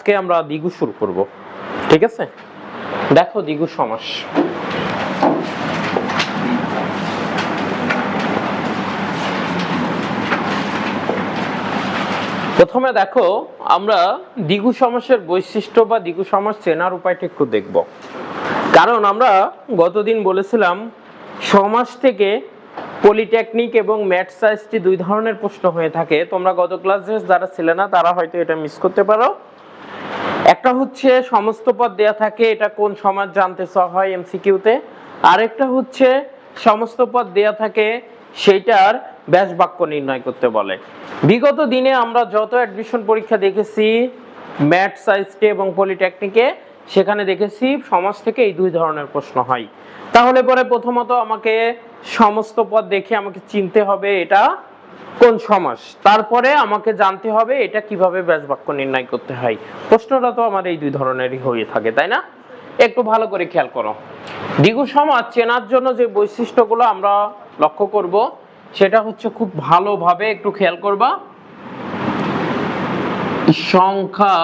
আজকে আমরা দ্বিগু শুরু করব, ঠিক আছে? দেখো দ্বিগু সমাস। প্রথমে দেখো আমরা দ্বিগু সমাসের বৈশিষ্ট্য বা দ্বিগু সমাস চেনার উপায়টা একটু দেখব। কারণ আমরা গতদিন বলেছিলাম সমাস থেকে পলিটেকনিক এবং ম্যাথস সায়েন্সটি দুই ধরনের প্রশ্ন হয়ে থাকে। তোমরা গত ক্লাসে যারা ছিলে না তারা হয়তো এটা মিস করতে পারো। একটা হচ্ছে সমস্ত পদ দেয়া থাকে, এটা কোন সমাস জানতে চাওয়া হয় এমসিকিউতে। আরেকটা হচ্ছে সমস্ত পদ দেয়া থাকে, সেইটার ব্যাস বাক্য নির্ণয় করতে বলে। বিগত দিনে আমরা যত অ্যাডমিশন পরীক্ষা দেখেছি ম্যাথস সায়েন্সে এবং পলিটেকনিকে, সেখানে দেখেছি সমাস থেকে এই দুই ধরনের প্রশ্ন হয়। তাহলে পরে প্রথমত আমাকে সমস্ত পদ দেখে আমাকে চিনতে হবে এটা কোন সমাস, তারপরে আমাকে জানতে হবে এটা কিভাবে ব্যাস বাক্য নির্ণয় করতে হয়। প্রশ্নটা তো আমার এই দুই ধরনেরই হয়ে থাকে, তাই না? একটু ভালো করে খেয়াল করো। দ্বিগু সমাস চেনার জন্য যে বৈশিষ্ট্যগুলো আমরা লক্ষ্য করব সেটা হচ্ছে, খুব ভালোভাবে একটু খেয়াল করবা, সংখ্যা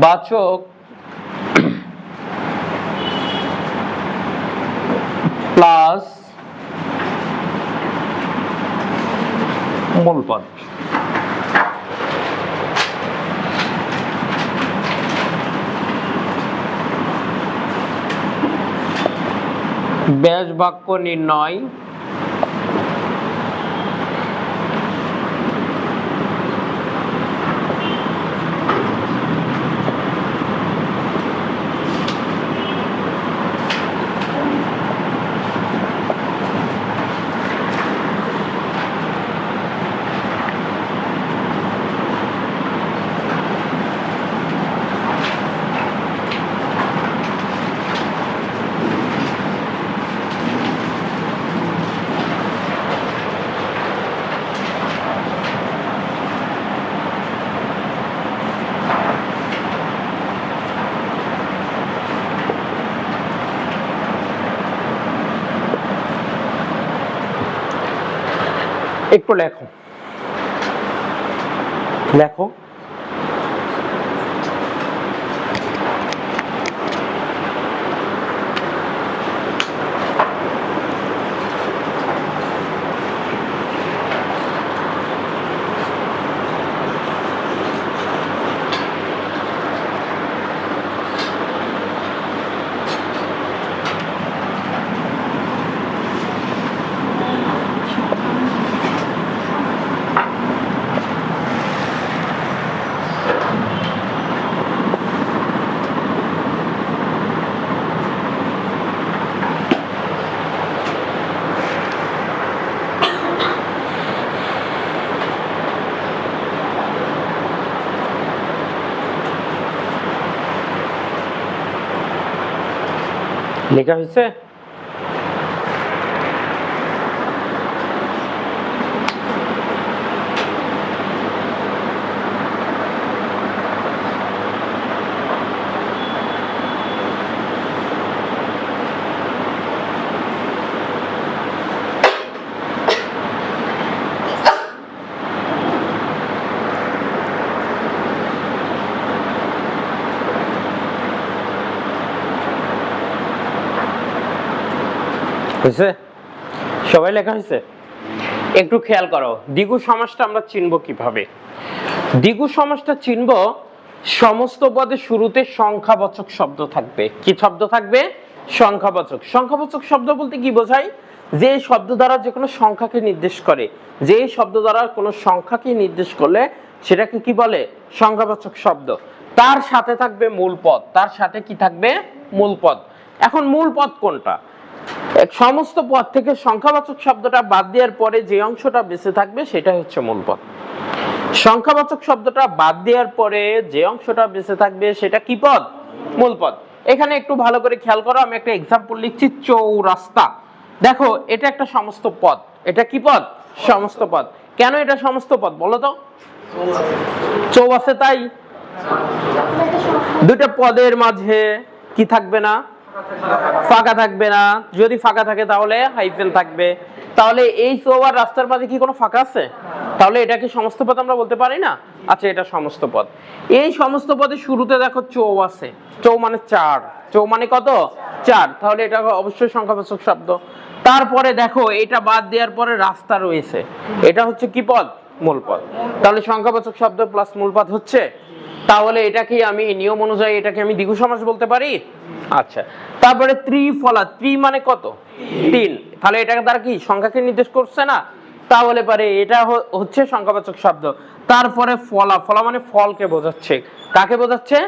বাচক প্লাস মূল পদ। ব্যাস বাক্য নির্ণয় একটু লেখো লেখো। লেখা হয়েছে? হয়েছে? সবাই লেখা হয়েছে? একটু খেয়াল করো, দ্বিগু সমাসটা আমরা চিনব কিভাবে। দ্বিগু সমাসটা চিনব, সমস্ত পদের শুরুতে সংখ্যাবাচক শব্দ থাকবে। কি শব্দ থাকবে? সংখ্যাবাচক। সংখ্যাবাচক শব্দ বলতে কি বোঝায়? যে শব্দ দ্বারা যে কোনো সংখ্যাকে নির্দেশ করে, যে শব্দ দ্বারা কোনো সংখ্যাকে নির্দেশ করলে সেটাকে কি বলে? সংখ্যাবাচক শব্দ। তার সাথে থাকবে মূল পদ। তার সাথে কি থাকবে? মূল পদ। এখন মূল পদ কোনটা? সমস্ত পদ থেকে সংখ্যাবাচক শব্দটা বাদ দেওয়ার পরে যে অংশটা বেঁচে থাকবে সেটা হচ্ছে মূল পদ। সংখ্যাবাচক শব্দটা বাদ দেওয়ার পরে যে অংশটা বেঁচে থাকবে সেটা কি পদ? মূল পদ। এখানে একটু ভালো করে খেয়াল করো, আমি একটা এক্সাম্পল লিখছি, চৌরাস্তা। দেখো এটা একটা সমস্ত পদ। এটা কি পদ? সমস্ত পদ। কেন এটা সমস্ত পদ বলো তো? চৌ আছে তাই। দুটো পদের মাঝে কি থাকবে না? ফাঁকা থাকবে না, যদি ফাঁকা থাকে তাহলে হাইফেন থাকবে। তাহলে এই চৌ আর রাস্তার মাঝে কি কোনো ফাঁকা আছে? তাহলে এটা কি সমস্ত পদ আমরা বলতে পারি না? আচ্ছা, এটা সমস্ত পদ। এই সমস্ত পদের শুরুতে দেখো চৌ আছে, চৌ মানে 4, চৌ মানে কত? 4, তাহলে এটা অবশ্যই সংখ্যাবাচক শব্দ। তারপরে দেখো এটা বাদ দেওয়ার পরে রাস্তা রয়েছে, এটা হচ্ছে কি পদ? মূল পদ। তাহলে সংখ্যাবাচক শব্দ প্লাস মূল পদ হচ্ছে, তাহলে এটা কি আমি নিয়ম অনুযায়ী এটাকে আমি দ্বিগু সমাস বলতে পারি? আচ্ছা, তারপরে ত্রিফলা, ত্রি মানে কত? 3, তাহলে এটা দ্বারা কি সংখ্যাকে নির্দেশ করছে না? তাহলে পারে এটা হচ্ছে সংখ্যাবাচক শব্দ। তারপরে ফলা, ফলা মানে ফলকে বোঝাচ্ছে। কাকে বোঝাচ্ছে?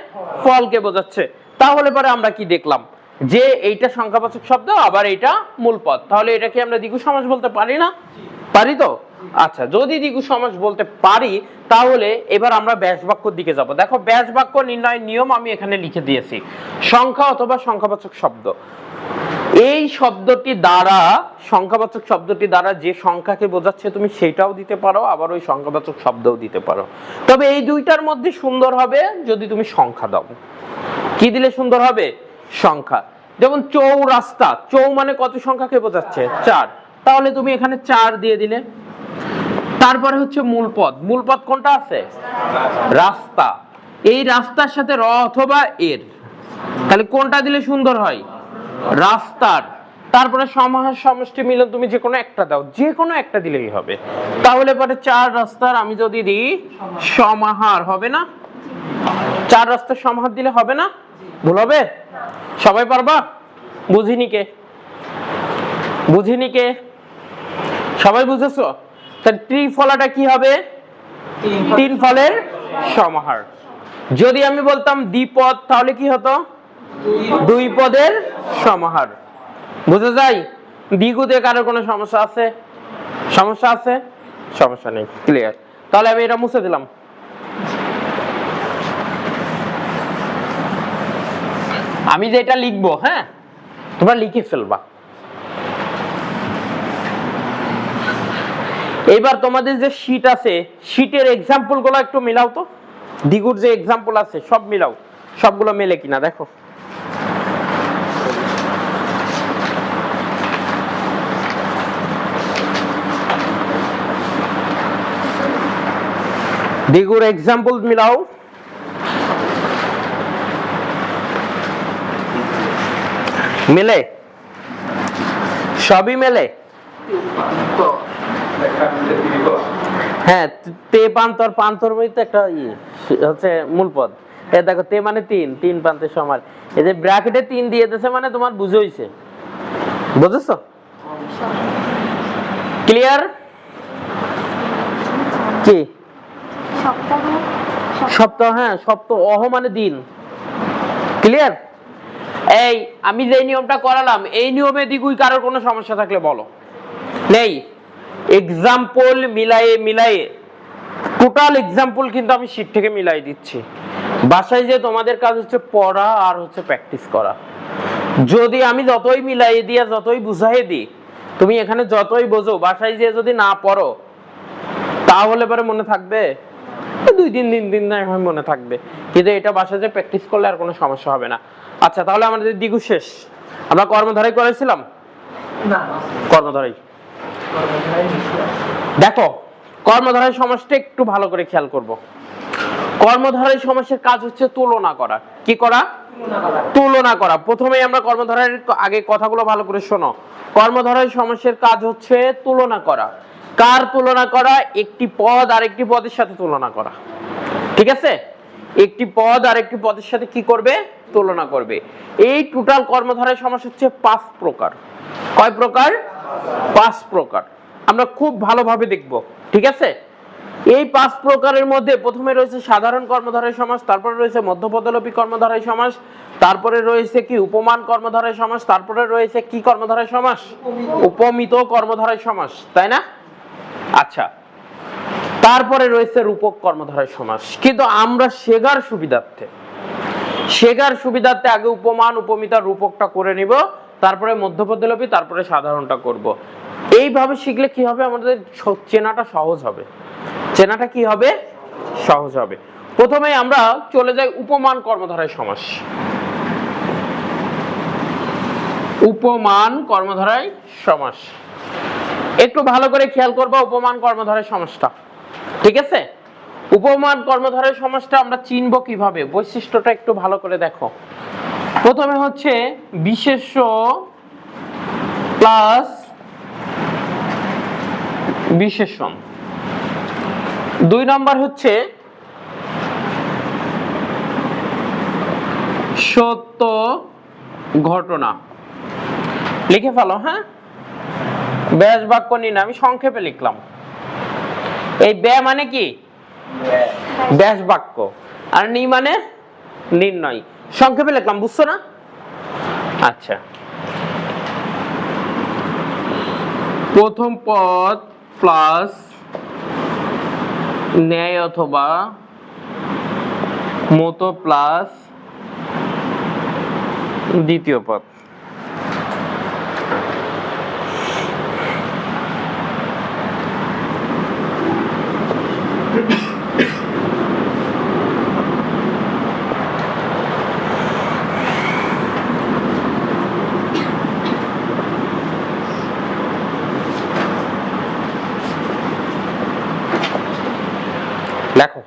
ফলকে বোঝাচ্ছে। তাহলে পরে আমরা কি দেখলাম যে এইটা সংখ্যাবাচক শব্দ, আবার এটা মূল পদ। তাহলে এটা কি আমরা দ্বিগু সমাস বলতে পারি না? পারি তো? আচ্ছা, যদি দ্বিগু সমাস বলতে পারি তাহলে এবার আমরা ব্যাস বাক্যর দিকে যাব। দেখো ব্যাস বাক্য নির্ণয়ের নিয়ম আমি এখানে লিখে দিয়েছি। সংখ্যা অথবা সংখ্যাবাচক শব্দ, এই শব্দটি দ্বারা, সংখ্যাবাচক শব্দটি দ্বারা যে সংখ্যাকে বোঝাচ্ছে তুমি সেটাও দিতে পারো, আবার ওই সংখ্যাবাচক শব্দও দিতে পারো। তবে এই দুইটার মধ্যে সুন্দর হবে যদি তুমি সংখ্যা দাও। কি দিলে সুন্দর হবে? সংখ্যা। যেমন চৌরাস্তা, চৌ মানে কত সংখ্যাকে বোঝাচ্ছে? 4, তাহলে তুমি এখানে 4 দিয়ে দিলে। তারপরে হচ্ছে মূল পদ, মূল পদ কোনটা আছে? রাস্তা। এই রাস্তার সাথে র অথবা এর, তাহলে কোনটা দিলে সুন্দর হয়? রাস্তার। তারপরে সমাহার সমষ্টি মিলন তুমি যে কোনো একটা দাও, যে কোনো একটা দিলেই হবে। তাহলে পরে 4 রাস্তার আমি যদি দিই সমাহার, হবে না? 4 রাস্তার সমাহার দিলে হবে না? ভুল হবে? সবাই পারবা? বুঝিনি কে? বুঝিনি কে? সবাই বুঝেছো? তাহলে ত্রিফলাটা কি হবে? 3 ফলের সমাহার। যদি আমি বলতাম দ্বিপদ তাহলে কি হতো? 2 পদের সমাহার। বুঝে যায়? দ্বিগুতে কারোর কোনো সমস্যা আছে? সমস্যা আছে? সমস্যা নেই, ক্লিয়ার। তাহলে আমি এটা মুছে দিলাম। আমি যেটা লিখবো, হ্যাঁ, তোমরা লিখে ফেলবা। এবার তোমাদের যে শীট আছে, শীটের এক্সাম্পল গুলো একটু মিলাও তো। দ্বিগুর যে এক্সাম্পল আছে সব মিলাও, সবগুলো মেলে কিনা দেখো। দ্বিগুর এক্সাম্পল মিলাও। মেলে? সবই মেলে? হ্যাঁ, তে পান্তর, পান্তর বলতে একটা হচ্ছে মূল পদ। এ দেখো তে মানে 3, 3 পান্তের সমান। এই যে ব্র্যাকেটে 3 দিয়ে দিয়েছে মানে তোমার বুঝে হইছে। বুঝেছো? ক্লিয়ার? কি সপ্তাহ? হ্যাঁ, সপ্তাহ, অহ মানে দিন। ক্লিয়ার? এই আমি যে নিয়মটা করালাম এই নিয়মে দ্বিগুই কারোর কোনো সমস্যা থাকলে বলো। নেই? এক্সাম্পল মিলায়ে মিলায়ে, টোটাল এক্সাম্পল কিন্তু আমি শীট থেকে মিলাই দিচ্ছি। বাসায় যে তোমাদের কাজ হচ্ছে পড়া আর হচ্ছে প্র্যাকটিস করা। যদি আমি যতই মিলাই দিয়া যতই বুঝাই দিই, তুমি এখানে যতই বোঝো, বাসায় যে যদি না পড়ো তাহলে পরে মনে থাকবে? 2-3 দিন না হয় মনে থাকবে, কিন্তু এটা বাসায় যে প্র্যাকটিস করলে আর কোনো সমস্যা হবে না। আচ্ছা, তাহলে আমাদের দ্বিগু শেষ। আমরা কর্মধারাই করেছিলাম না? কর্মধারাই। দেখো কর্মধারায় সমাসটা একটু ভালো করে খেয়াল করব। কর্মধারায় সমাসের কাজ হচ্ছে তুলনা করা। কি করা? তুলনা করা। প্রথমেই আমরা কর্মধারায় আগে কথাগুলো ভালো করে শোনো। কর্মধারায় সমাসের কাজ হচ্ছে তুলনা করা। কার তুলনা করা? একটি পদ আর একটি পদের সাথে তুলনা করা। ঠিক আছে? একটি পদ আর একটি পদের সাথে কি করবে? তুলনা করবে। এই টোটাল কর্মধারায় সমাস হচ্ছে 5 প্রকার। কয় প্রকার? 5 প্রকার। আমরা খুব ভালোভাবে দেখব। ঠিক আছে? এই 5 প্রকারের মধ্যে প্রথমে রয়েছে সাধারণ কর্মধারায় সমাস, তারপরে রয়েছে মধ্যপদলোপী কর্মধারায় সমাস, তারপরে রয়েছে কি উপমান কর্মধারায় সমাস, তারপরে রয়েছে কি কর্মধারায় সমাস? উপমিত কর্মধারায় সমাস, তাই না? আচ্ছা, তারপরে রয়েছে রূপক কর্মধারায় সমাস। কিন্তু আমরা শেখার সুবিধার্থে আগে উপমান উপমিতা রূপকটা করে নিব, তারপরে মধ্যপদলোপী, তারপরে সাধারণটা করব। এইভাবে শিখলে কি হবে? আমাদের চেনাটা সহজ হবে। চেনাটা কি হবে? সহজ হবে। প্রথমে আমরা চলে যাই উপমান কর্মধারায় সমাস। উপমান কর্মধারয় সমাস। একটু ভালো করে খেয়াল করবা উপমান কর্মধারয় সমাসটা, ঠিক আছে? উপমান কর্মধারয় সমাসটা আমরা চিনব কিভাবে, বৈশিষ্ট্যটা একটু ভালো করে দেখো। প্রথমে হচ্ছে বিশেষ্য প্লাস বিশেষণ, 2 নম্বর হচ্ছে সত্য ঘটনা। লিখে ফেলো, হ্যাঁ? ব্যাস বাক্য নিন, আমি সংক্ষেপে লিখলাম। এই ব্যয় মানে কি? ব্যাস বাক্য, আর নি মানে নির্ণয়। সংক্ষেপে লিখলাম, বুঝছো না? আচ্ছা, প্রথম পদ প্লাস ন্যায় অথবা মত প্লাস দ্বিতীয় পদ। লেখো।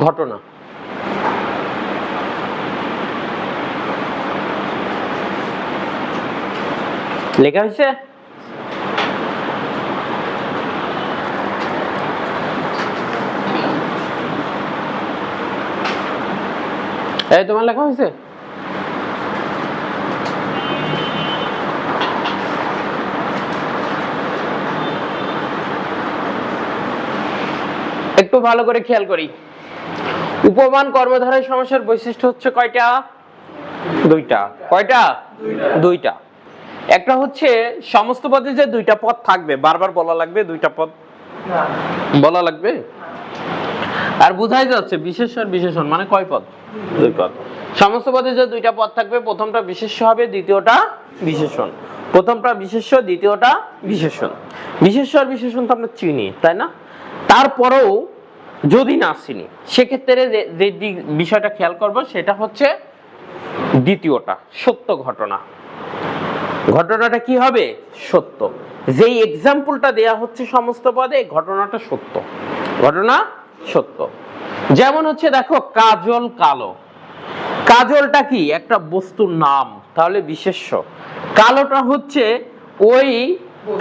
ঘটনা। লেখা হয়েছে? এই তোমার লেখা হয়েছে? একটু ভালো করে খেয়াল করি। উপমান কর্মধারয় সমাসের বৈশিষ্ট্য হচ্ছে কয়টা? 2টা। কয়টা? 2টা। একটা হচ্ছে সমস্ত পদে যে 2টা পদ থাকবে, বারবার বলা লাগবে 2টা পদ বলা লাগবে। আর বুঝাই যাচ্ছে বিশেষ্য আর বিশেষণ মানে কয় পদ? 2 পদ। সমস্ত পদে যে 2টা পদ থাকবে, প্রথমটা বিশেষ্য হবে, দ্বিতীয়টা বিশেষণ। প্রথমটা বিশেষ্য, দ্বিতীয়টা বিশেষণ। বিশেষ্য আর বিশেষণ তো আমরা চিনি, তাই না? তারপরেও যদি না চিনি, সেক্ষেত্রে যে বিষয়টা খেয়াল করব সেটা হচ্ছে দ্বিতীয়টা, সত্য ঘটনা। ঘটনাটা কি হবে? সত্য। যেই এক্সাম্পলটা দেয়া হচ্ছে সমস্ত পদে, ঘটনাটা সত্য। ঘটনা সত্য। যেমন হচ্ছে দেখো, কাজল কালো। কাজলটা কি? একটা বস্তুর নাম, তাহলে বিশেষ্য। কালোটা হচ্ছে ওই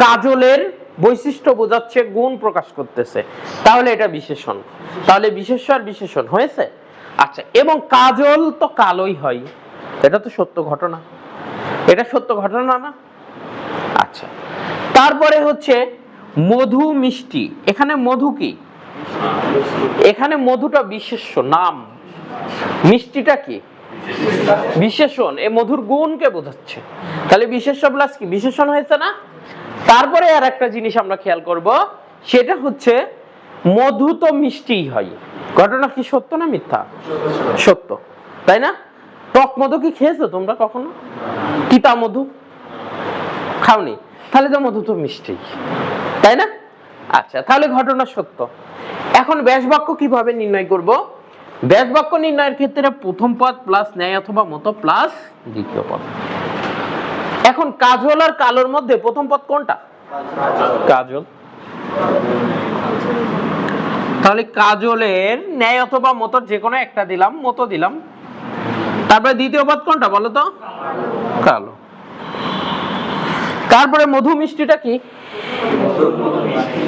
কাজলের বৈশিষ্ট্য বোঝাচ্ছে, গুণ প্রকাশ করতেছে, তাহলে এটা বিশেষণ। তাহলে বিশেষ্য আর বিশেষণ হয়েছে। আচ্ছা, এবং কাজল তো কালোই হয়, এটা তো সত্য ঘটনা। এটা সত্য ঘটনা না? আচ্ছা, তারপরে হচ্ছে মধু মিষ্টি। এখানে মধু কি? এখানে মধুটা বিশেষ্য, নাম। মিষ্টিটা কি? বিশেষণ। এই মধুর গুণকে বোঝাচ্ছে, তাহলে বিশেষ্য প্লাস কি বিশেষণ হয়েছে না? তারপরে আর একটা জিনিস আমরা খেয়াল করব, সেটা হচ্ছে মধু তো মিষ্টিই হয়। ঘটনা কি সত্য না মিথ্যা? সত্য, তাই না? টক মধু কি খেয়েছো তোমরা কখনো? তিতা মধু খাওনি, তাহলে তো মধু তো মিষ্টি, তাই না? আচ্ছা, তাহলে ঘটনা সত্য। এখন ব্যাস বাক্য কিভাবে নির্ণয় করব? ব্যাস বাক্য নির্ণয়ের ক্ষেত্রে প্রথম পদ প্লাস ন্যায় অথবা মত প্লাস দ্বিতীয় পদ। এখন কাজল আর কালোর মধ্যে প্রথম পদ কোনটা? কাজল। তাহলে কাজলের ন্যায় অথবা মত যে কোনো একটা দিলাম, মত দিলাম। তারপরে দ্বিতীয় পদ কোনটা বলো তো? কালো। তারপরে মধু মিষ্টিটা কি?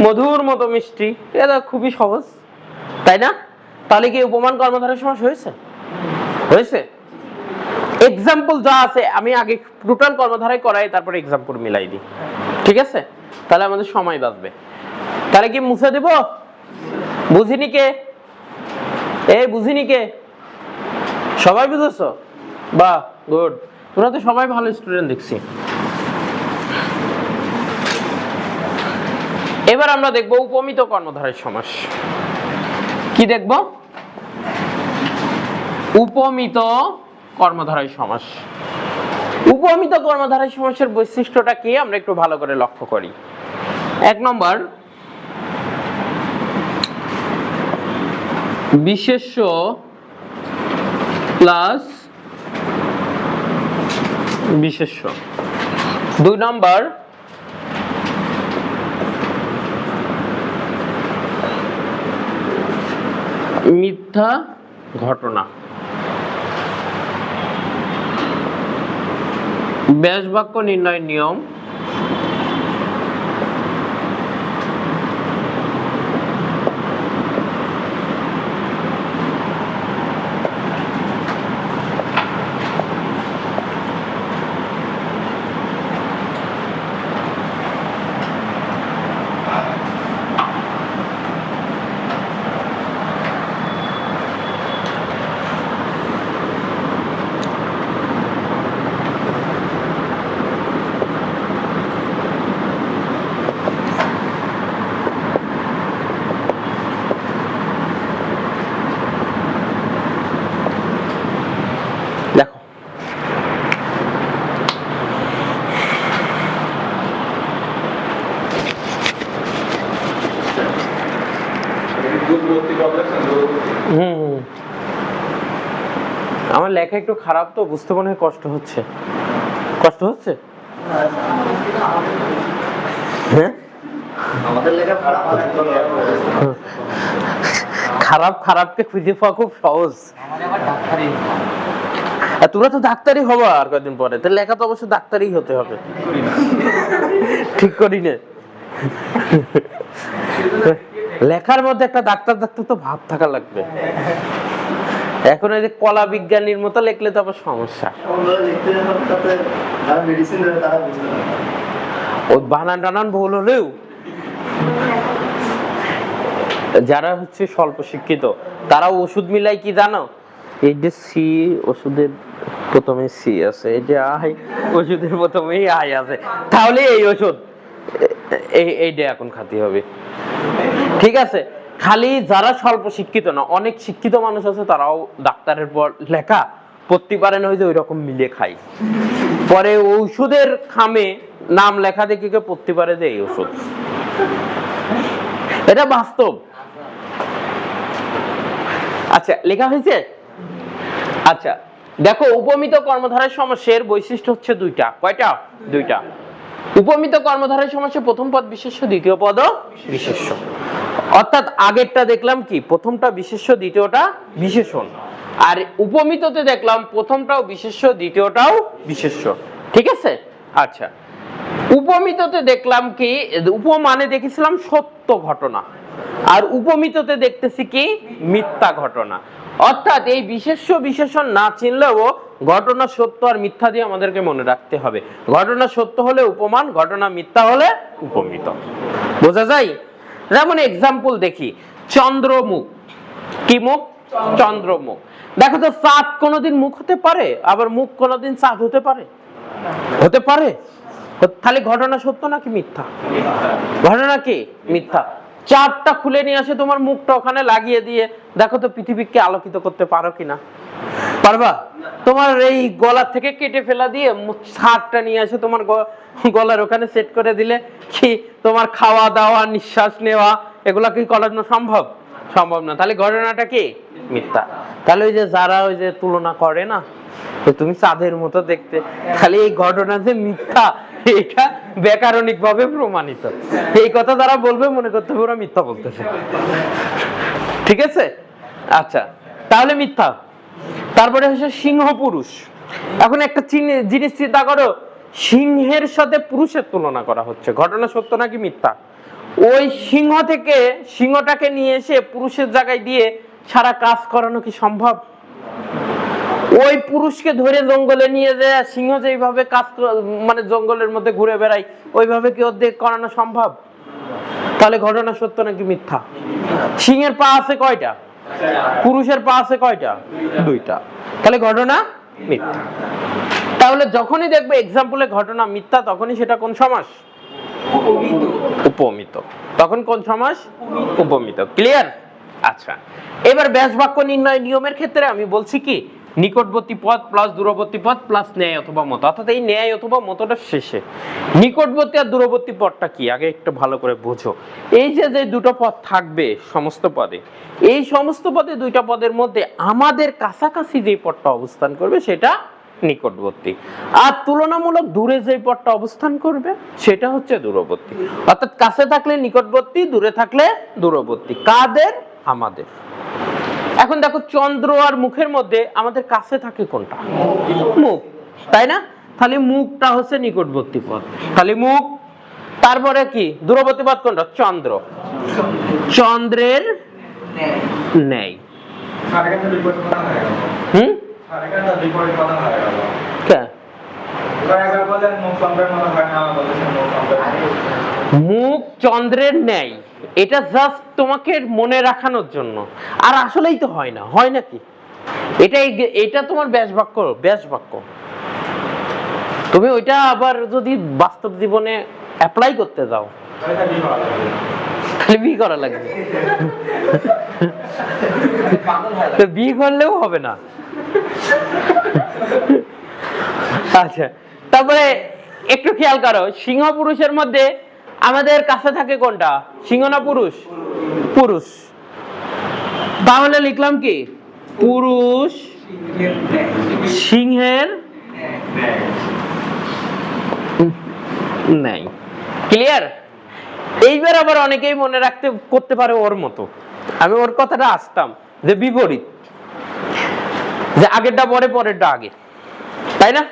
মধুর মতো মিষ্টি। এটা খুবই সহজ, তাই না? তাহলে কি উপমান কর্মধারয় সমাস হয়েছে? হয়েছে। এক্সাম্পল যা আছে আমি আগে টোটাল কর্মধারয় করাই, তারপরে এক্সাম্পল মিলাই দিই, ঠিক আছে? তাহলে আমাদের সময় বাঁচবে। তাহলে কি মুছে দেব? বুঝিনি কে? এই বুঝিনি কে? সবাই বুঝেছো? বাহ, গুড। তোমরা তো সবাই ভালো স্টুডেন্ট দেখছি। এবার আমরা দেখব উপমিত কর্মধারয় সমাস। কি দেখব? উপমিত কর্মধারয় সমাস। উপমিত কর্মধারয় সমাসের বৈশিষ্ট্যটা কি আমরা একটু ভালো করে লক্ষ্য করি। 1 নম্বর, বিশেষ্য প্লাস বিশেষ্য। 2 নম্বর, মিথ্যা ঘটনা। ব্যাস বাক্য নির্ণয় নিয়ম। দেখো আমার লেখা একটু খারাপ তো বুঝতে মনে হয় কষ্ট হচ্ছে। কষ্ট হচ্ছে? হ্যাঁ, আমাদের লেখা খারাপ খারাপকে খুঁজে পাওয়া খুব সহজ। তোমরা তো ডাক্তারই হবো আর কয়েকদিন পরে, তো লেখা তো অবশ্য ডাক্তারই হতে হবে। ঠিক করি না? লেখার মধ্যে একটা ডাক্তার ডাক্তার তো ভাব থাকা লাগবে। এখন এই যে কলা বিজ্ঞানীর মতো লিখলে তো আবার সমস্যা। ওই বানান টানান ভুল হলেও যারা হচ্ছে স্বল্প শিক্ষিত তারা ওষুধ মিলাই কি জানো, এই যে সি ওষুধের প্রথমে সি আছে, এই যে আই ওষুধের প্রথমেই আই আছে, তাহলে এই ওষুধ এইটা এখন খাতে হবে। ঠিক আছে, খালি যারা স্বল্প শিক্ষিত না, অনেক শিক্ষিত মানুষ আছে তারাও ডাক্তারের পর লেখা পড়তে পারে না, ওই যে ওই রকম মিলে খাই, পরে ঔষধের খামে নাম লেখা দেখে কেউ পড়তে পারে যে এই ওষুধ। এটা বাস্তব। আচ্ছা, লেখা হয়েছে? আচ্ছা দেখো, উপমিত কর্মধারয় সমাসের বৈশিষ্ট্য হচ্ছে দুইটা। কয়টা? দুইটা। উপমিত কর্মধারয় সমাসে প্রথম পদ বিশেষ্য, দ্বিতীয় পদ বিশেষ্য। অর্থাৎ আগেরটা দেখলাম কি প্রথমটা বিশেষ্য, দ্বিতীয়টা বিশেষণ। আর উপমিততে দেখলাম প্রথমটাও বিশেষ্য, দ্বিতীয়টাও বিশেষ্য। ঠিক আছে? আচ্ছা, উপমিততে দেখলাম কি, উপমানে দেখেছিলাম সত্য ঘটনা, আর উপমিততে দেখতেছি কি মিথ্যা ঘটনা। অর্থাৎ এই বিশেষ্য বিশেষণ না চিনলেও ঘটনা সত্য আর মিথ্যা দিয়ে আমাদেরকে মনে রাখতে হবে। ঘটনা সত্য হলে উপমান, ঘটনা মিথ্যা হলে উপমিত। বোঝা যায়? যেমন এক্সাম্পল দেখি, চন্দ্রমুখ। কি মুখ? চন্দ্রমুখ। দেখো তো, চাঁদ কোনোদিন মুখ হতে পারে, আবার মুখ কোনোদিন চাঁদ হতে পারে? হতে পারে। তাহলে ঘটনা সত্য নাকি মিথ্যা? ঘটনা কি? মিথ্যা। চাঁদটা খুলে নিয়ে আসে তোমার মুখটা ওখানে লাগিয়ে দিয়ে দেখো তো পৃথিবীকে আলোকিত করতে পারো কিনা? পারবা? তোমার এই গলা থেকে কেটে ফেলা দিয়ে ছাদটা নিয়ে আসে তোমার গলার ওখানে সেট করে দিলে কি তোমার খাওয়া দাওয়া নিঃশ্বাস নেওয়া এগুলা কি করানো সম্ভব? সম্ভব না। তাহলে ঘটনাটা কি? মিথ্যা। তাহলে ওই যে যারা ওই যে তুলনা করে না, তুমি চাঁদের মতো দেখতে, খালি এই ঘটনা যে মিথ্যা এটা ব্যাকরণিক ভাবে প্রমাণিত। এই কথা যারা বলবে মনে করতে হবে ওরা মিথ্যা বলতেছে। ঠিক আছে? আচ্ছা, তাহলে মিথ্যা। তারপরে হচ্ছে সিংহ পুরুষ। এখন একটা জিনিস চিন্তা করো, সিংহের সাথে পুরুষের তুলনা করা হচ্ছে, ঘটনা সত্য নাকি মিথ্যা? ওই সিংহ থেকে সিংহটাকে নিয়ে এসে পুরুষের জায়গায় দিয়ে সারা কাজ করানো কি সম্ভব? ওই পুরুষকে ধরে জঙ্গলে নিয়ে যায় সিংহ যেভাবে কাজ মানে জঙ্গলের মধ্যে ঘুরে বেড়ায় ওইভাবে কি অর্ধেক করানো সম্ভব? তাহলে ঘটনা সত্য নাকি মিথ্যা? সিংহের পা আছে কয়টা? পুরুষের পা আছে কয়টা? দুইটা। তাহলে ঘটনা মিথ্যা। তাহলে যখনই দেখবে এক্সাম্পলে ঘটনা মিথ্যা, তখনই সেটা কোন সমাস? উপমিত। তখন কোন সমাস? উপমিত। ক্লিয়ার? আচ্ছা, এবার ব্যাস বাক্য নির্ণয় নিয়মের ক্ষেত্রে আমি বলছি কি নিকটবর্তী পদ প্লাস দূরবর্তী পদ প্লাস ন্যায় অথবা মত, অর্থাৎ এই ন্যায় অথবা মতটা শেষে। নিকটবর্তী আর দূরবর্তী পদটা কি আগে একটু ভালো করে বোঝো। এই যে যে দুটো পদ থাকবে সমস্ত পদে, এই সমস্ত পদে দুইটা পদের মধ্যে আমাদের কাছাকাছি যে পদটা অবস্থান করবে সেটা নিকটবর্তী, আর তুলনামূলক দূরে যে পদটা অবস্থান করবে সেটা হচ্ছে দূরবর্তী। অর্থাৎ কাছে থাকলে নিকটবর্তী, দূরে থাকলে দূরবর্তী। কাদের? আমাদের। এখন দেখো চন্দ্র আর মুখের মধ্যে আমাদের কাছে থাকে কোনটা? মুখ, তাই না? তাহলে মুখটা হচ্ছে নিকটবর্তী পদ, তাহলে মুখ। তারপরে কি দূরবর্তী পদ কোনটা? চন্দ্র, চন্দ্রের ন্যায়। মুখ চন্দ্রের ন্যায়, এটা জাস্ট তোমাকে মনে রাখানোর জন্য, আর আসলেই তো হয় না, হয় নাকি? এটা তোমার ব্যাস বাক্য, ব্যাস বাক্য। তুমি ওইটা আবার যদি বাস্তব জীবনে অ্যাপ্লাই করতে যাও তাহলে বি করা লাগবে, বি করলেও হবে না। আচ্ছা, তারপরে একটু খেয়াল করো, সিংহ পুরুষের মধ্যে আমাদের কাছে থাকে কোনটা? সিংহ না পুরুষ? পুরুষ। তাহলে লিখলাম কি পুরুষ সিংহের নাই। ক্লিয়ার? এইবার আবার অনেকেই মনে রাখতে করতে পারে ওর মতো, আমি ওর কথাটা আসতাম যে বিপরীত, যে আগেরটা পরে পরেরটা আগে, তাই না?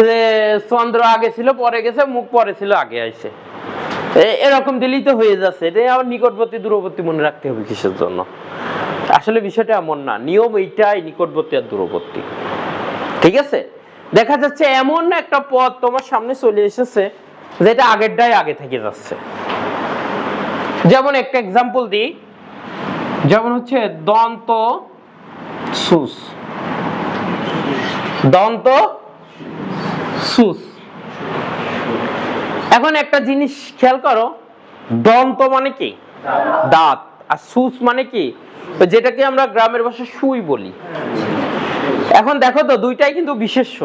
যে চন্দ্র আগে ছিল পরে গেছে, মুখ পরে ছিল আগে আইছে, এরকম দিলেই তো হয়ে যাচ্ছে। এটা আবার নিকটবর্তী দূরবর্তী মনে রাখতে হবে কিসের জন্য? আসলে বিষয়টা এমন না, নিয়ম এইটাই, নিকটবর্তী আর দূরবর্তী। ঠিক আছে? দেখা যাচ্ছে এমন একটা পদ তোমার সামনে চলে এসেছে যেটা আগেরটাই আগে থেকে যাচ্ছে। যেমন একটা এক্সাম্পল দিই, যেমন হচ্ছে দন্ত সুস, দন্ত সুস। এখন একটা জিনিস খেয়াল করো, দন্ত মানে কি? দাঁত, আর সুস মানে কি? যেটাকে আমরা গ্রামের ভাষায় সুই বলি। এখন দেখো তো দুইটাই কিন্তু বিশেষ্য,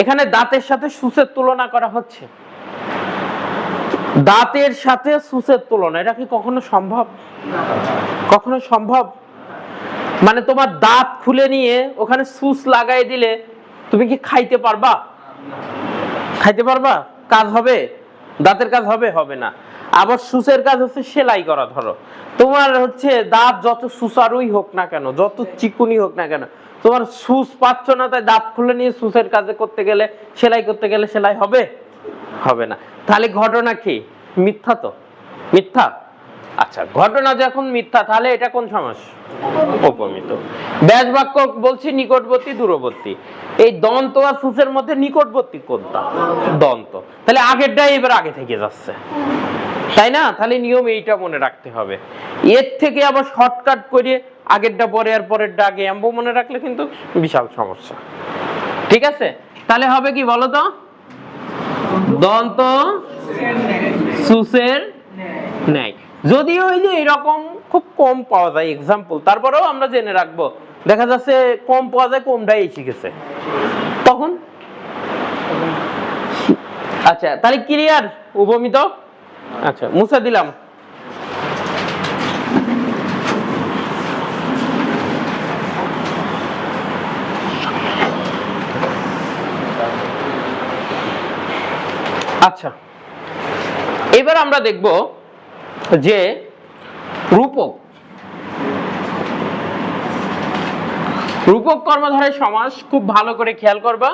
এখানে দাঁতের সাথে সুসের তুলনা করা হচ্ছে। দাঁতের সাথে সুসের তুলনা, এটা কি কখনো সম্ভব? কখনো সম্ভব? মানে তোমার দাঁত খুলে নিয়ে ওখানে সুস লাগাই দিলে তুমি কি খাইতে পারবা? খাইতে পারবা? কাজ হবে? দাঁতের কাজ হবে? হবে না। আবার সুসের কাজ হচ্ছে সেলাই করা। ধরো তোমার হচ্ছে দাঁত যত সুসারুই হোক না কেন, যত চিকুনি হোক না কেন, তোমার সুস পাচ্ছ না, তাই দাঁত খুলে নিয়ে সুসের কাজে করতে গেলে, সেলাই করতে গেলে সেলাই হবে? হবে না। তাহলে ঘটনা কি? মিথ্যা তো, মিথ্যা। আচ্ছা, ঘটনা যখন মিথ্যা তাহলে এটা কোন সমাস? উপমিত। ব্যাস বাক্য বলছি নিকটবর্তী দূরবর্তী। এই দন্ত আর সুসের মধ্যে নিকটবর্তী কোনটা? দন্ত। তাহলে আগেরটাই এবার আগে থেকে যাচ্ছে, তাই না? তাহলে নিয়ম এইটা মনে রাখতে হবে। এর থেকে আবার শর্টকাট করে আগেরটা পরে আর পরেরটা আগে এমন মনে রাখলে কিন্তু বিশাল সমস্যা। ঠিক আছে? তাহলে হবে কি বলো তো? দন্ত সুসের ন্যায়। যদিও ওই যে এরকম খুব কম পাওয়া যায় এক্সাম্পল, তারপরেও আমরা জেনে রাখবো। দেখা যাচ্ছে কম পাওয়া যায়, কমটাই এসে গেছে তখন। আচ্ছা, তাহলে ক্লিয়ার উপমিত? আচ্ছা, মুছে দিলাম। আচ্ছা, এবার আমরা দেখব যে রূপক, রূপক কর্মধারয় সমাস খুব ভালো করে খেয়াল করবা।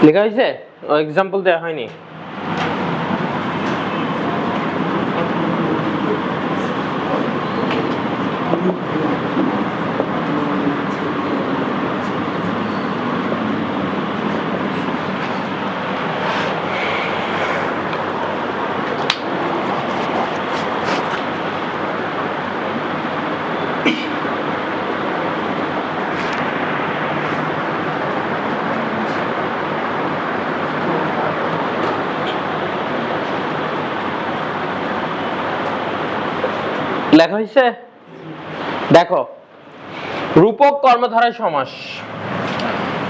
লেখা হয়েছে? এক্সাম্পল দেওয়া হয়নি। লেখা হয়েছে? দেখো, রূপক কর্মধারয় সমাস।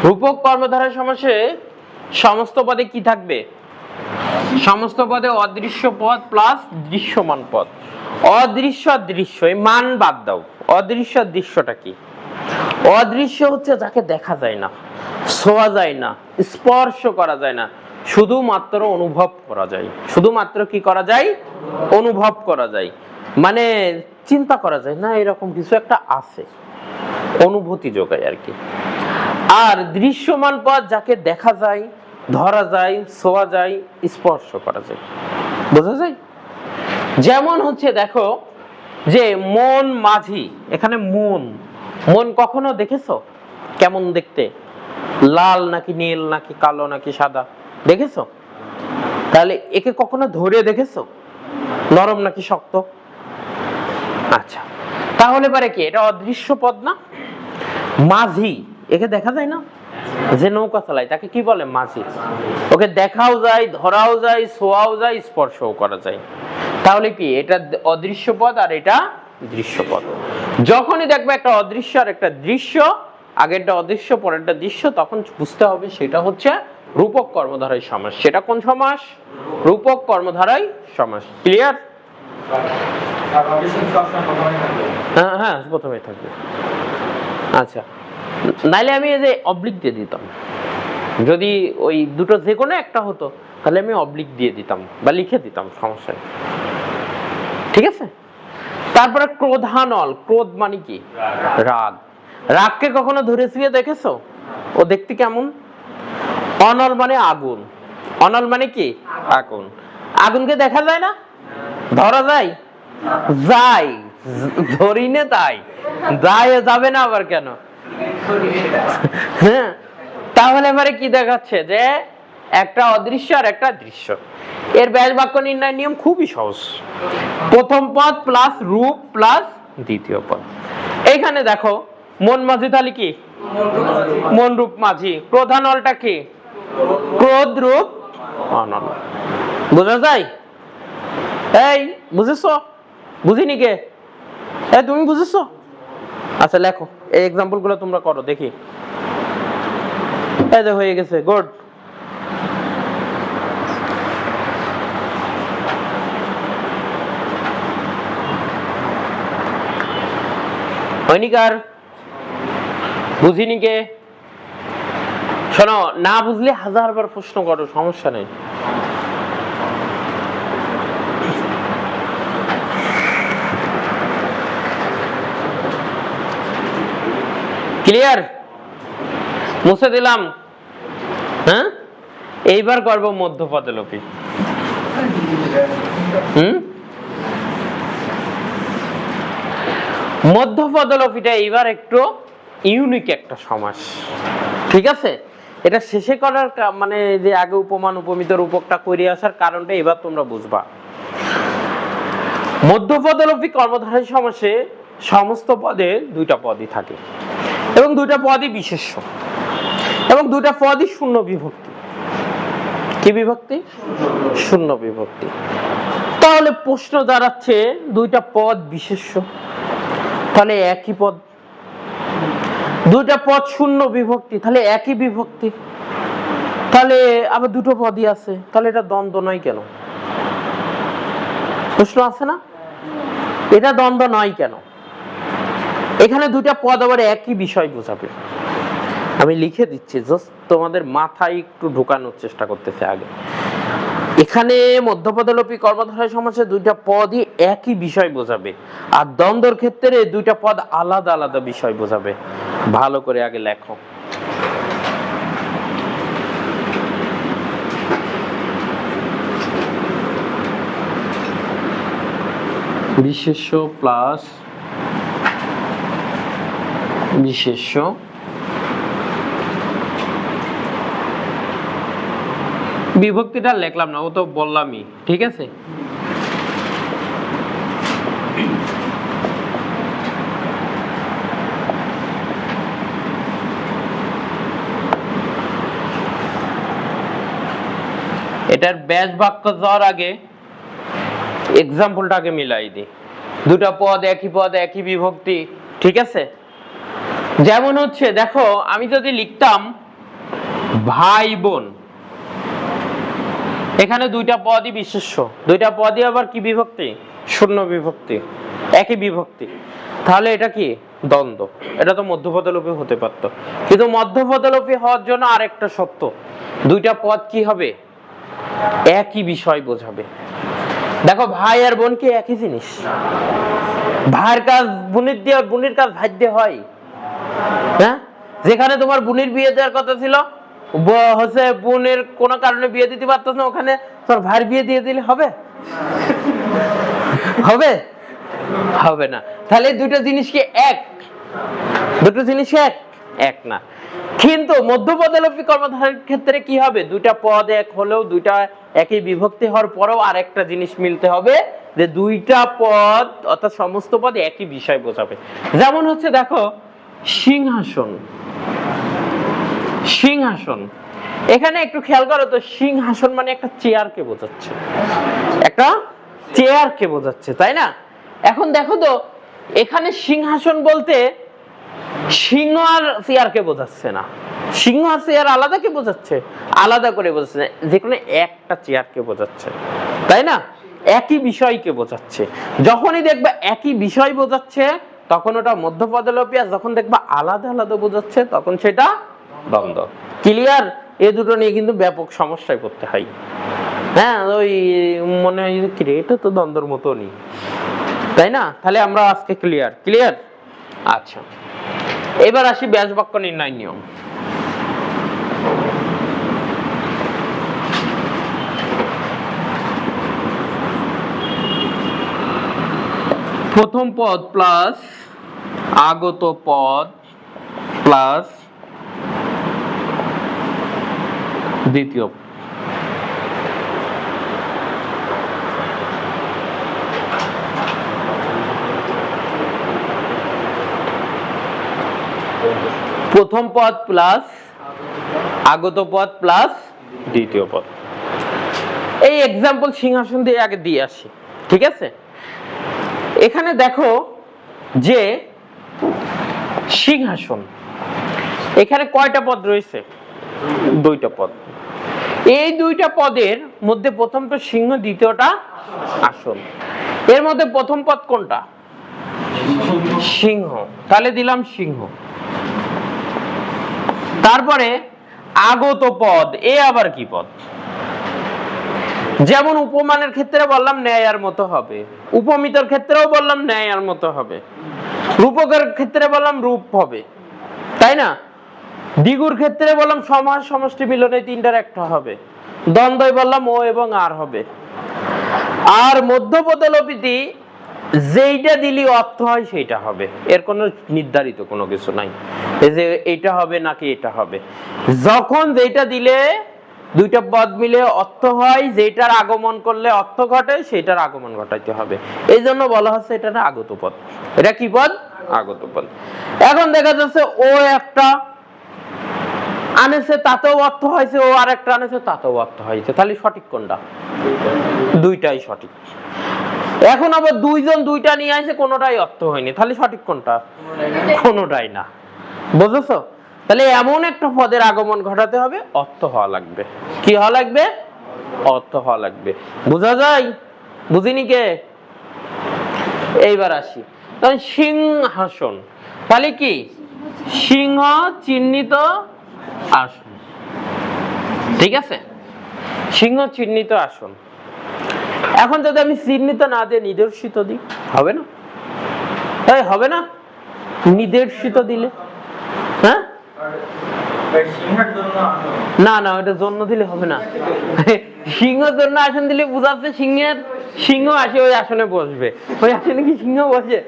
রূপক কর্মধারয় সমাসে সমস্ত পদে কি থাকবে? সমস্ত পদে অদৃশ্য পদ প্লাস দৃশ্যমান পদ। অদৃশ্য আর দৃশ্য, এই মান বাদ দাও। অদৃশ্য আর দৃশ্যটা কি? অদৃশ্য হচ্ছে যাকে দেখা যায় না, ছোঁয়া যায় না, স্পর্শ করা যায় না, শুধুমাত্র অনুভব করা যায়। শুধুমাত্র কি করা যায়? অনুভব করা যায়, মানে চিন্তা করা যায় না এরকম কিছু একটা আছে, অনুভূতি যোগায় আর কি। আর দৃশ্যমান পদ যাকে দেখা যায়, ধরা যায়, ছোঁয়া যায়, স্পর্শ করা যায়, বোঝা যায়। যেমন হচ্ছে দেখো যে মন মাঝি, এখানে মন, মন কখনো দেখেছো কেমন দেখতে? লাল নাকি নীল নাকি কালো নাকি সাদা দেখেছো? তাহলে একে কখনো ধরে দেখেছো নরম নাকি শক্ত? আচ্ছা, তাহলে পারে কি এটা অদৃশ্য পদ না? মাঝি, একে দেখা যায় না, যে নৌকা চালায় তাকে কি বলে? মাঝি। ওকে দেখাও যায়, ধরাও যায়, ছোঁয়াও যায়, স্পর্শও করা যায়। তাহলে কি এটা অদৃশ্য পদ আর এটা দৃশ্য পদ। যখনই দেখবে একটা অদৃশ্য আর একটা দৃশ্য, আগেরটা অদৃশ্য পরেরটা দৃশ্য, তখন বুঝতে হবে সেটা হচ্ছে রূপক কর্মধারয় সমাস। সেটা কোন সমাস? রূপক কর্মধারয় সমাস। ক্লিয়ার? হ্যাঁ হ্যাঁ, প্রথমেই থাকবে। আচ্ছা, নাইলে আমি এই যে অবলিক দিয়ে দিতাম, যদি ওই দুটো যে কোনো একটা হতো তাহলে আমি অবলিক দিয়ে দিতাম বা লিখে দিতাম, সমস্যা নেই। ঠিক আছে? তারপরে ক্রোধানল। ক্রোধ মানে কি? রাগ। রাগকে কখনো ধরে ছুঁয়ে দেখেছো? ও দেখতে কেমন? অনল মানে আগুন। অনল মানে কি? আগুন। আগুনকে দেখা যায় না, ধরা যায়? যাই, ধরি না, তাই যায়, যাবে না আবার কেন? হ্যাঁ, তাহলে এবারে কি দেখাচ্ছে যে একটা অদৃশ্য আর একটা দৃশ্য। এর ব্যাস বাক্য নির্ণয় নিয়ম খুবই সহজ। প্রথম পদ প্লাস রূপ প্লাস দ্বিতীয় পদ। এইখানে দেখো মন মাঝি, তাহলে কি? মন রূপ মাঝি। প্রধানলটা কি? ক্রোধ রূপ অনল। বোঝা যায়? এই বুঝেছো? বুঝিনি কে? এই তুমি বুঝেছো? আচ্ছা লেখো, এই এক্সাম্পল গুলো তোমরা করো দেখি। এই যে হয়ে গেছে, গুড। হয়নি কার? বুঝিনি কে? শোনো, না বুঝলে 1000 বার প্রশ্ন করো, সমস্যা নেই। ক্লিয়ার? মুছে দিলাম। হ্যাঁ, এইবার করবো মধ্যপদলোপী। মধ্যপদলোপীটা এইবার একটু ইউনিক একটা সমাস। ঠিক আছে? এটা শেষে করার মানে যে আগে উপমান উপমিত রূপকটা করে আসার কারণটা এবার তোমরা বুঝবা। মধ্যপদলোপী কর্মধারয় সমাসে সমস্ত পদে দুইটা পদই থাকে এবং দুইটা পদই বিশেষ্য এবং দুইটা পদই শূন্য বিভক্তি। কি বিভক্তি? শূন্য বিভক্তি। তাহলে প্রশ্ন দাঁড়াচ্ছে দুইটা পদ বিশেষ্য, তাহলে একই পদ। দুইটা পদ শূন্য বিভক্তি, তাহলে একই বিভক্তি। তাহলে আবার দুটো পদই আছে, তাহলে এটা দ্বন্দ্ব নয় কেন? প্রশ্ন আছে না? এটা দ্বন্দ্ব নয় কেন? এখানে দুইটা পদ আবার একই বিষয় বোঝাবে। আমি লিখে দিচ্ছি, জাস্ট তোমাদের মাথায় একটু ঢোকানোর চেষ্টা করতেছে আগে। এখানে মধ্যপদলোপী কর্মধারয় সমাসে দুইটা পদই একই বিষয় বোঝাবে, আর দ্বন্দ্বর ক্ষেত্রে দুইটা পদ আলাদা আলাদা বিষয় বোঝাবে। ভালো করে আগে লেখো। বিশেষ্য প্লাস বিশেষ্য, বিভক্তিটা লিখলাম না, ও তো বললামই, ঠিক আছে। এটার ব্যাস বাক্য যাওয়ার আগে এক্সাম্পলটাকে মিলাই দিই। দুটা পদ, একই পদ, একই বিভক্তি, ঠিক আছে। যেমন হচ্ছে দেখো, আমি যদি লিখতাম ভাই বোন, এখানে দুইটা পদই বিশেষ্য, দুইটা পদই আবার কি বিভক্তি? শূন্য বিভক্তি, একই বিভক্তি, তাহলে এটা কি? দ্বন্দ্ব। এটা তো মধ্যপদলোপী হতে পারতো, কিন্তু মধ্যপদলোপী হওয়ার জন্য আরেকটা শর্ত, দুইটা পদ কি হবে? একই বিষয় বোঝাবে। দেখো ভাই আর বোন কি একই জিনিস? ভাইয়ের কাজ বোনের দিয়ে, বোনের কাজ ভাই দিয়ে হয়? হ্যাঁ, যেখানে তোমার বোনের বিয়ে দেওয়ার কথা ছিল, হচ্ছে বোনের কোনো কারণে বিয়ে দিতে পারতো না, ওখানে তোর ভাইয়ের বিয়ে দিয়ে দিলে হবে? হবে? হবে না। তাহলে দুটো জিনিস কি এক? দুটো জিনিস এক? এক না। কিন্তু মধ্যপদলোপী কর্মধারয়ের ক্ষেত্রে কি হবে? দুইটা পদ এক হলেও, দুইটা একই বিভক্তি হওয়ার পরেও আরেকটা জিনিস মিলতে হবে, যে দুইটা পদ অর্থাৎ সমস্ত পদ একই বিষয় বোঝাবে। যেমন হচ্ছে দেখো সিংহাসন, সিংহাসন, এখানে একটু খেয়াল করো তো, সিংহাসন মানে একটা চেয়ারকে বোঝাচ্ছে, একটা চেয়ারকে বোঝাচ্ছে, তাই না? এখন দেখো তো, এখানে সিংহাসন বলতে সিংহ আর চেয়ারকে বোঝাচ্ছে না, সিংহ আর চেয়ার আলাদা কে বোঝাচ্ছে? আলাদা করে বোঝাচ্ছে, যে কোনো একটা চেয়ারকে বোঝাচ্ছে, তাই না? একই বিষয়কে বোঝাচ্ছে। যখনই দেখবা একই বিষয় বোঝাচ্ছে তখন ওটা মধ্যপদলোপী, আর যখন দেখবা আলাদা আলাদা বোঝাচ্ছে তখন সেটা দ্বন্দ্ব। ক্লিয়ার? এ দুটো নিয়ে কিন্তু ব্যাপক সমস্যায় পড়তে হয়। হ্যাঁ, ওই মনে হয় কি রে, এটা তো দ্বন্দ্বের মতনই, তাই না? তাহলে আমরা আজকে ক্লিয়ার? ক্লিয়ার। আচ্ছা, এবার আসি ব্যাস বাক্য নির্ণয় নিয়ম। প্রথম পদ প্লাস আগত পদ প্লাস দ্বিতীয়, প্রথম পদ প্লাস আগত পদ প্লাস দ্বিতীয় পদ। এই এক্সাম্পল সিংহাসন দিয়ে আগে দিয়ে আসি, ঠিক আছে। এখানে দেখো যে সিংহাসন, এখানে কয়টা পদ রয়েছে? দুইটা পদ। এই দুইটা পদের মধ্যে প্রথমটা সিংহ, দ্বিতীয়টা আসন। এর মধ্যে প্রথম পদ কোনটা? সিংহ, তাহলে দিলাম সিংহ। তারপরে আগত পদ, এ আবার কি পদ? যেমন উপমানের ক্ষেত্রে বললাম ন্যায়ের মতো হবে, উপমিতর ক্ষেত্রেও বললাম ন্যায়ের মতো হবে, রূপকের ক্ষেত্রে বললাম রূপ হবে, তাই না? দ্বিগুর ক্ষেত্রে বললাম সমাস সমষ্টি মিলনে তিনটার একটা হবে, দ্বন্দ্বই বললাম ও এবং আর হবে। আর মধ্যপদলোপীতে যেইটা দিলি অর্থ হয় সেইটা হবে, এর কোনো নির্ধারিত কোনো কিছু নাই, এই যে এইটা হবে নাকি এটা হবে। যখন যেটা দিলে দুইটা পদ মিলে অর্থ হয়, যেটার আগমন করলে অর্থ ঘটে, সেটার আগমন ঘটাইতে হবে। এই জন্য বলা হচ্ছে এটা না আগত পদ। এটা কি পদ? আগত পদ। এখন দেখা যাচ্ছে ও একটা আনেছে, তাতেও অর্থ হয়েছে, ও আর একটা আনেছে, তাতেও অর্থ হয়েছে, তাহলে সঠিক কোনটা? দুইটাই সঠিক। এখন আবার দুইজন দুইটা নিয়ে আসে, কোনোটাই অর্থ হয়নি, তাহলে সঠিক কোনটা? কোনোটাই না। বুঝেছো? তাহলে এমন একটা পদের আগমন ঘটাতে হবে, অর্থ হওয়া লাগবে। কি হওয়া লাগবে? অর্থ হওয়া লাগবে। বোঝা যায়? বুঝিনি কে? এইবার আসি, তাহলে সিংহাসন, তাহলে কি? সিংহ চিহ্নিত আসন, ঠিক আছে? সিংহ চিহ্নিত আসন। এখন যদি আমি চিহ্নিত না দিয়ে নিদর্শিত দিই, হবে না? তাই হবে না? নির্দেশিত দিলে, হ্যাঁ না না, ওটা জন্য দিলে হবে না। সিংহ জন্য আসন দিলে বুঝাচ্ছে সিংহ আসে ওই আসনে বসবে, ওই আসনে কি সিংহ বসে?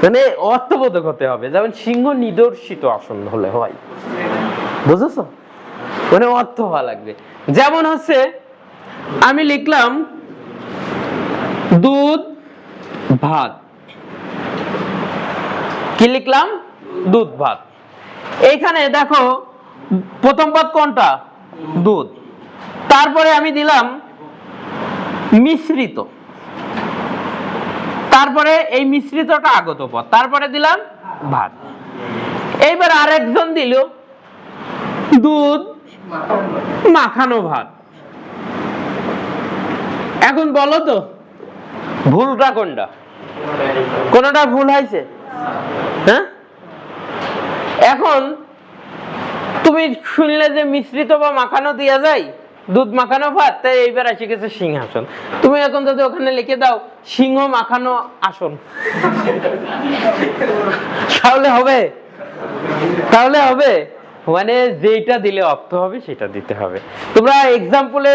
মানে অর্থবোধক হতে হবে, যেমন সিংহ নিদর্শিত আসন হলে হয়, বুঝেছো? মানে অর্থ হওয়া লাগবে। যেমন হচ্ছে আমি লিখলাম দুধ ভাত, কি লিখলাম? দুধ ভাত। এইখানে দেখো প্রথম পদ কোনটা? দুধ। তারপরে আমি দিলাম মিশ্রিত, তারপরে এই মিশ্রিতটা আগত পদ, তারপরে দিলাম ভাত। এইবার আরেকজন দিল দুধ মাখানো ভাত। এখন বলো তো ভুলটা কোনটা? কোনটা ভুল হয়েছে? হ্যাঁ, এখন তুমি শুনলে যে মিশ্রিত বা মাখানো দেয়া যায়, দুধ মাখানো ভাত, তাই এইবার এসে গেছে সিংহাসন। তুমি এখন যদি ওখানে লিখে দাও সিংহ মাখানো আসন, তাহলে হবে? তাহলে হবে? মানে যেটা দিলে অর্থ হবে সেটা দিতে হবে। তোমরা এক্সাম্পলে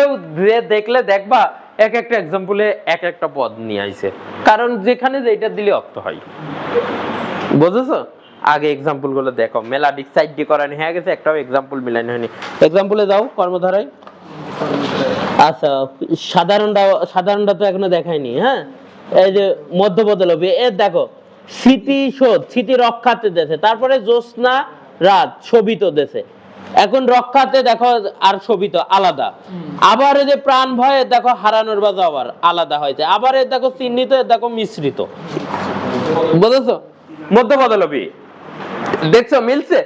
দেখলে দেখবা এক একটা এক্সাম্পলে এক একটা পদ নিয়ে আইছে, কারণ যেখানে যেটা দিলে অর্থ হয়, বুঝেছো? আগে এক্সাম্পল গুলো দেখো, মেলাডিক সাইড দিয়ে করানি হয়ে গেছে, একটাও এক্সাম্পল মিলানো হয়নি। এক্সাম্পলে যাও কর্মধারায়। আচ্ছা, সাধারণটা তো এখনো দেখায়নি। হ্যাঁ, এই যে মধ্যবদল হবে, এর দেখো স্মৃতিশোধ, স্মৃতি রক্ষাতে দেশে, তারপরে জ্যোৎস্না রাত শোভিত দেশে। এখন রক্ষাতে দেখো আর শোভিত আলাদা, আবার এই যে প্রাণ ভয়ে দেখো হারানোর বা যাওয়ার আলাদা হয়েছে, আবার এর দেখো চিহ্নিত, এর দেখো মিশ্রিত, বুঝেছো? মধ্যবদল হবে, দেখছো মিলছে?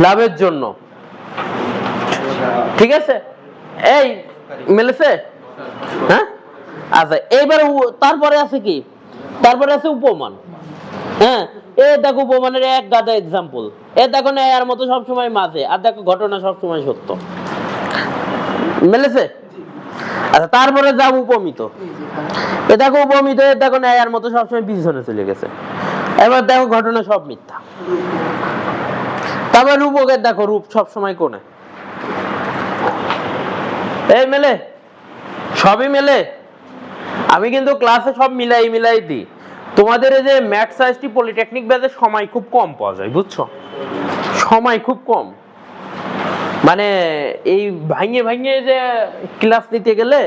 লাভের জন্য, ঠিক আছে, এই মিলেছে? হ্যাঁ, আচ্ছা এইবার তারপরে আছে কি? তারপরে আছে উপমান। হ্যাঁ, এ দেখো উপমানের এক গাদা এক্সাম্পল। এ দেখো ন্যায়ের মতো সবসময় মাঝে, আর দেখো ঘটনা সবসময় সত্য, মিলেছে? আচ্ছা, তারপরে যাব উপমিত। এ দেখো উপমিত, এ দেখো ন্যায়ের মতো সবসময় পিছনে চলে গেছে, এবার দেখো ঘটনা সব মিথ্যা। তারপর রূপকের দেখো রূপ সবসময় কোনে, এই মেলে, সবই মেলে। আমি কিন্তু ক্লাসে সব মিলাই দিই। তোমাদের এই যে ম্যাথস আইএসটি পলিটেকনিক ব্যাচে সময় খুব কম পাওয়া যায়, বুঝছো? সময় খুব কম, মানে এই ভাঙে যে ক্লাস নিতে গেলে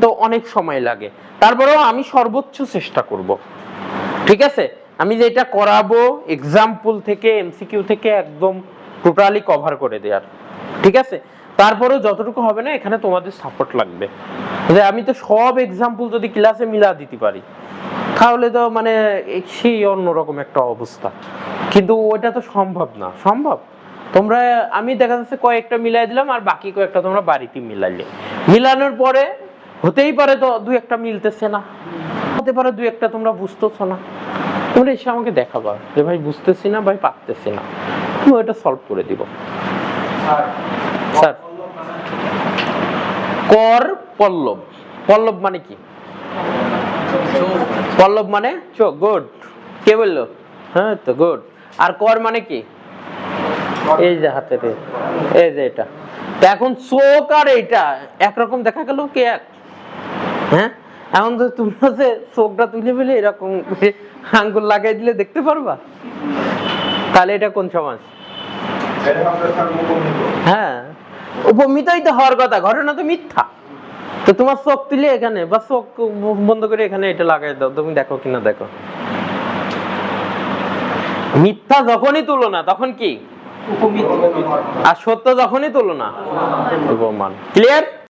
তো অনেক সময় লাগে। তারপরেও আমি সর্বোচ্চ চেষ্টা করব, ঠিক আছে? আমি যেটা করাবো এক্সাম্পল থেকে, এমসিকিউ থেকে একদম টোটালি কভার করে দেওয়ার, ঠিক আছে? তারপরেও যতটুকু হবে না, এখানে তোমাদের সাপোর্ট লাগবে। যে আমি তো সব এক্সাম্পল যদি ক্লাসে মিলা দিতে পারি, তাহলে তো মানে সেই অন্যরকম একটা অবস্থা, কিন্তু ওইটা তো সম্ভব না। সম্ভব? তোমরা, আমি দেখা যাচ্ছে কয়েকটা মিলাই দিলাম, আর বাকি কয়েকটা তোমরা বাড়িতে মিলাইলে, মিলানোর পরে হতেই পারে তো দুই একটা মিলতেছে না, হতে পারে দুই একটা তোমরা বুঝতেছো না, তোমরা এসে আমাকে দেখাবা যে ভাই বুঝতেছি না, ভাই পারতেছি না, আমি ওইটা সলভ করে দিব। স্যার, কর পল্লব, পল্লব মানে কি? পল্লব মানে চোখ, গুড। কে বললো? হ্যাঁ তো গুড। আর কর মানে কি? এই যে হাতে, এই যে এটা। এখন চোখ আর এইটা একরকম দেখা গেল কি এক? হ্যাঁ, এখন তো তোমরা যে চোখটা তুলে ফেলে এরকম আঙ্গুল লাগাই দিলে দেখতে পারবা, তাহলে এটা কোন সমাজ? হ্যাঁ, উপমিতই তো হওয়ার কথা, ঘটনা তো মিথ্যা। তো তোমার চোখ তুলে এখানে বা চোখ বন্ধ করে এখানে এটা লাগাই দাও, তুমি দেখো কিনা দেখো। মিথ্যা যখনই তুলনা তখন কি? আর সত্য যখনই তুলনা উপমান। ক্লিয়ার?